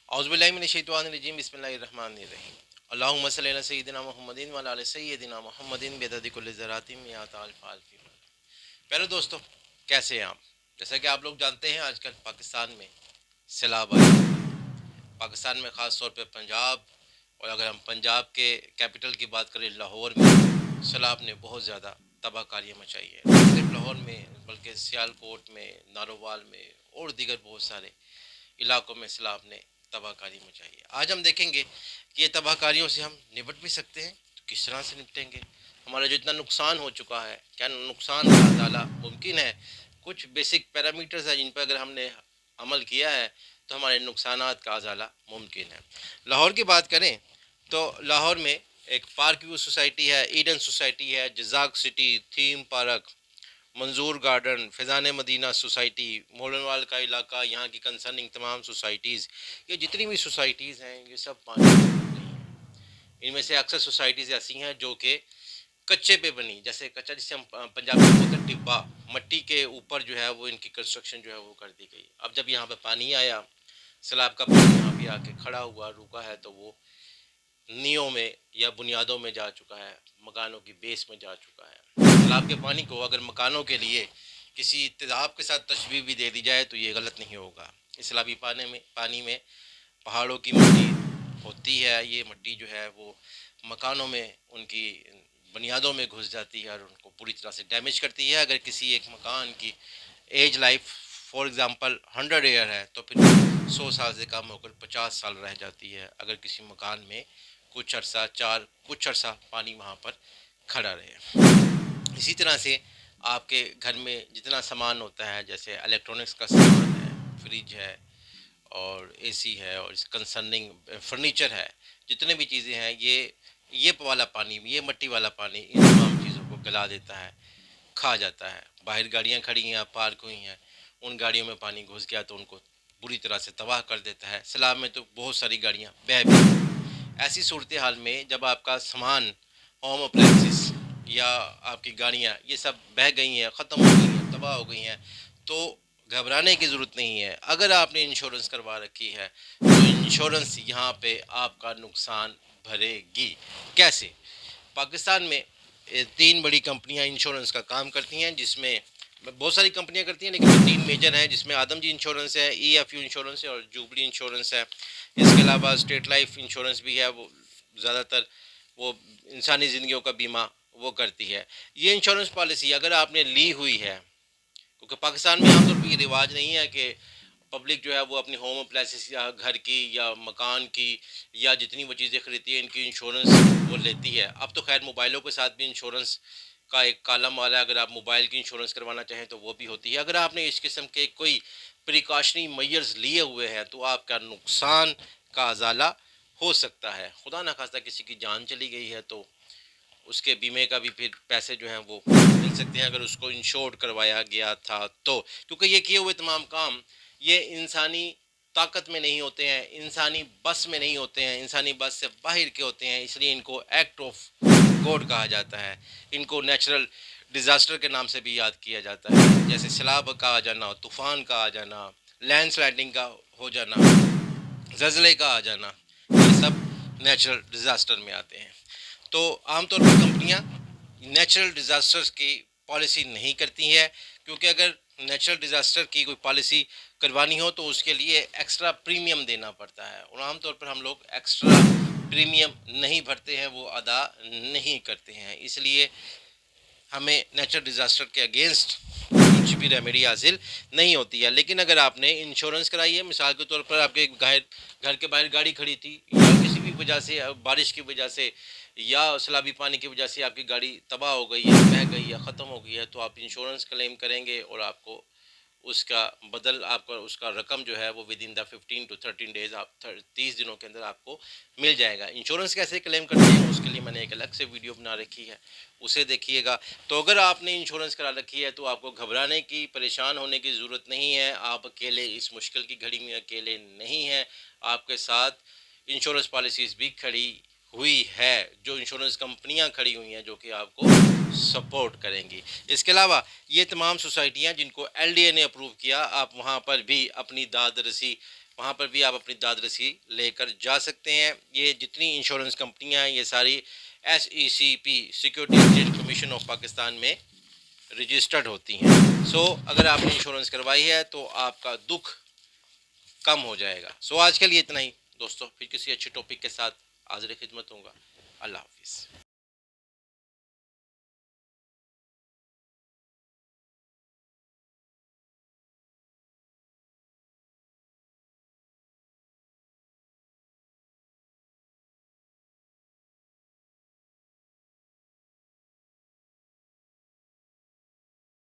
औज़ु बिल्लाहि मिनश शैतानिर रजीम बिस्मिल्लाहिर रहमानिर रहीम अल्लाहुम्मा सल्लि अला सय्यिदिना मुहम्मदिन व अला आलि सय्यिदिना मुहम्मदिन बिअददि कुल्लि ज़रातिन या ताल फाल फी। प्यारे दोस्तों, कैसे हैं आप? जैसा कि आप लोग जानते हैं, आजकल पाकिस्तान में सैलाब आया। पाकिस्तान में ख़ास तौर पे पंजाब, और अगर हम पंजाब के कैपिटल की बात करें लाहौर में, सैलाब ने बहुत ज़्यादा तबाहकारियाँ मचाई है। न सिर्फ लाहौर में बल्कि सियालकोट में, नारोवाल में और दीगर बहुत सारे इलाकों में सैलाब ने तबाहकारी मचाई है। आज हम देखेंगे कि ये तबाहकारियों से हम निपट भी सकते हैं तो किस तरह से निपटेंगे। हमारा जो इतना नुकसान हो चुका है, क्या नुकसान का अज़ाला मुमकिन है? कुछ बेसिक पैरामीटर्स हैं जिन पर अगर हमने अमल किया है तो हमारे नुकसानात का अज़ाला मुमकिन है। लाहौर की बात करें तो लाहौर में एक पार्क व्यू सोसाइटी है, ईडन सोसाइटी है, जजाक सिटी, थीम पार्क, मंजूर गार्डन, फैज़ान मदीना सोसाइटी, मोलनवाल का इलाका, यहाँ की कंसर्निंग तमाम सोसाइटीज़, ये जितनी भी सोसाइटीज़ हैं ये सब पानी में नहीं हैं। इनमें से अक्सर सोसाइटीज़ ऐसी हैं जो कि कच्चे पे बनी, जैसे कच्चा जिसे हम पंजाबी में बोलते हैं टिब्बा, मट्टी के ऊपर जो है वो इनकी कंस्ट्रक्शन जो है वो कर दी गई। अब जब यहाँ पे पानी आया, सैलाब का पानी यहाँ पे आके खड़ा हुआ रुका है तो वो नींवों में या बुनियादों में जा चुका है, मकानों की बेस में जा चुका है। तालाब के पानी को अगर मकानों के लिए किसी तेज़ाब के साथ तशबीह भी दे दी जाए तो ये गलत नहीं होगा। इस सैलाबी पानी में पहाड़ों की मिट्टी होती है, ये मिट्टी जो है वो मकानों में उनकी बुनियादों में घुस जाती है और उनको पूरी तरह से डैमेज करती है। अगर किसी एक मकान की age life for example 100 year है तो फिर 100 साल से कम होकर 50 साल रह जाती है, अगर किसी मकान में कुछ अरसा पानी वहाँ पर खड़ा रहे। इसी तरह से आपके घर में जितना सामान होता है, जैसे इलेक्ट्रॉनिक्स का सामान है, फ्रिज है और एसी है और इस कंसर्निंग फर्नीचर है, जितने भी चीज़ें हैं, ये वाला पानी, ये मट्टी वाला पानी इन तमाम चीज़ों को गला देता है, खा जाता है। बाहर गाड़ियाँ खड़ी हैं, पार्क हुई हैं, उन गाड़ियों में पानी घुस गया तो उनको बुरी तरह से तबाह कर देता है। सैलाब में तो बहुत सारी गाड़ियाँ बह भी गई। ऐसी सूरत हाल में जब आपका सामान, होम अप्लायंसेस या आपकी गाड़ियाँ ये सब बह गई हैं, ख़त्म हो गई हैं, तबाह हो गई हैं, तो घबराने की ज़रूरत नहीं है। अगर आपने इंश्योरेंस करवा रखी है तो इंश्योरेंस यहाँ पे आपका नुकसान भरेगी। कैसे? पाकिस्तान में 3 बड़ी कंपनियाँ इंश्योरेंस का काम करती हैं, जिसमें बहुत सारी कंपनियाँ करती हैं लेकिन 3 मेजर हैं, जिसमें आदमजी इंश्योरेंस है, EFU इंश्योरेंस है और जुबली इंश्योरेंस है। इसके अलावा स्टेट लाइफ इंश्योरेंस भी है, वो ज़्यादातर वो इंसानी ज़िंदगियों का बीमा वो करती है। ये इंश्योरेंस पॉलिसी अगर आपने ली हुई है, क्योंकि पाकिस्तान में आमतौर पर ये रिवाज नहीं है कि पब्लिक जो है वो अपनी होम अप्लायंसेस या घर की या मकान की या जितनी वो चीज़ें खरीदती है इनकी इंश्योरेंस वो लेती है। अब तो खैर मोबाइलों के साथ भी इंश्योरेंस का एक कॉलम वाला है, अगर आप मोबाइल की इंश्योरेंस करवाना चाहें तो वो भी होती है। अगर आपने इस किस्म के कोई प्रिकॉशनरी मेजर्स लिए हुए हैं तो आपका नुकसान का अज़ाला हो सकता है। खुदा न खास्ता किसी की जान चली गई है तो उसके बीमे का भी फिर पैसे जो हैं वो मिल सकते हैं, अगर उसको इंश्योर्ड करवाया गया था तो। क्योंकि ये किए हुए तमाम काम ये इंसानी ताकत में नहीं होते हैं, इंसानी बस में नहीं होते हैं, इंसानी बस से बाहर के होते हैं, इसलिए इनको एक्ट ऑफ गॉड कहा जाता है। इनको नेचुरल डिज़ास्टर के नाम से भी याद किया जाता है, जैसे सैलाब का आ जाना, तूफ़ान का आ जाना, लैंडस्लाइडिंग का हो जाना, ज़लज़ले का आ जाना, ये सब नेचुरल डिज़ास्टर में आते हैं। तो आमतौर पर कंपनियां नेचुरल डिज़ास्टर्स की पॉलिसी नहीं करती है, क्योंकि अगर नेचुरल डिज़ास्टर की कोई पॉलिसी करवानी हो तो उसके लिए एक्स्ट्रा प्रीमियम देना पड़ता है, और आमतौर पर हम लोग एक्स्ट्रा प्रीमियम नहीं भरते हैं, वो अदा नहीं करते हैं। इसलिए हमें नेचुरल डिज़ास्टर के अगेंस्ट कुछ भी रेमेडी हासिल नहीं होती है। लेकिन अगर आपने इंश्योरेंस कराई है, मिसाल के तौर पर आपके घर के बाहर गाड़ी खड़ी थी या किसी भी वजह से, बारिश की वजह से या सैलाबी पानी की वजह से आपकी गाड़ी तबाह हो गई है, बह गई है, ख़त्म हो गई है, तो आप इंश्योरेंस क्लेम करेंगे और आपको उसका बदल, आपका उसका रकम जो है वो with in the 15 to 13 days, आप 30 दिनों के अंदर आपको मिल जाएगा। इंश्योरेंस कैसे क्लेम करते हैं उसके लिए मैंने एक अलग से वीडियो बना रखी है, उसे देखिएगा। तो अगर आपने इंश्योरेंस करा रखी है तो आपको घबराने की, परेशान होने की ज़रूरत नहीं है। आप अकेले इस मुश्किल की घड़ी में अकेले नहीं हैं, आपके साथ इंश्योरेंस पॉलिसीज़ भी खड़ी हुई है, जो इंश्योरेंस कंपनियां खड़ी हुई हैं जो कि आपको सपोर्ट करेंगी। इसके अलावा ये तमाम सोसाइटियां जिनको LDA ने अप्रूव किया, आप वहां पर भी अपनी दाद रसी وہاں پر بھی آپ اپنی داد رسی لے کر جا سکتے ہیں. یہ جتنی انشورنس کمپنیاں ہیں یہ ساری SECP security exchange commission of Pakistan میں رجسٹرڈ ہوتی ہیں. سو اگر آپ نے انشورنس کروائی ہے تو آپ کا دکھ کم ہو جائے گا. سو آج کے لیے اتنا ہی دوستوں، پھر کسی اچھے ٹاپک کے ساتھ حاضر خدمت ہوں گا. اللہ حافظ.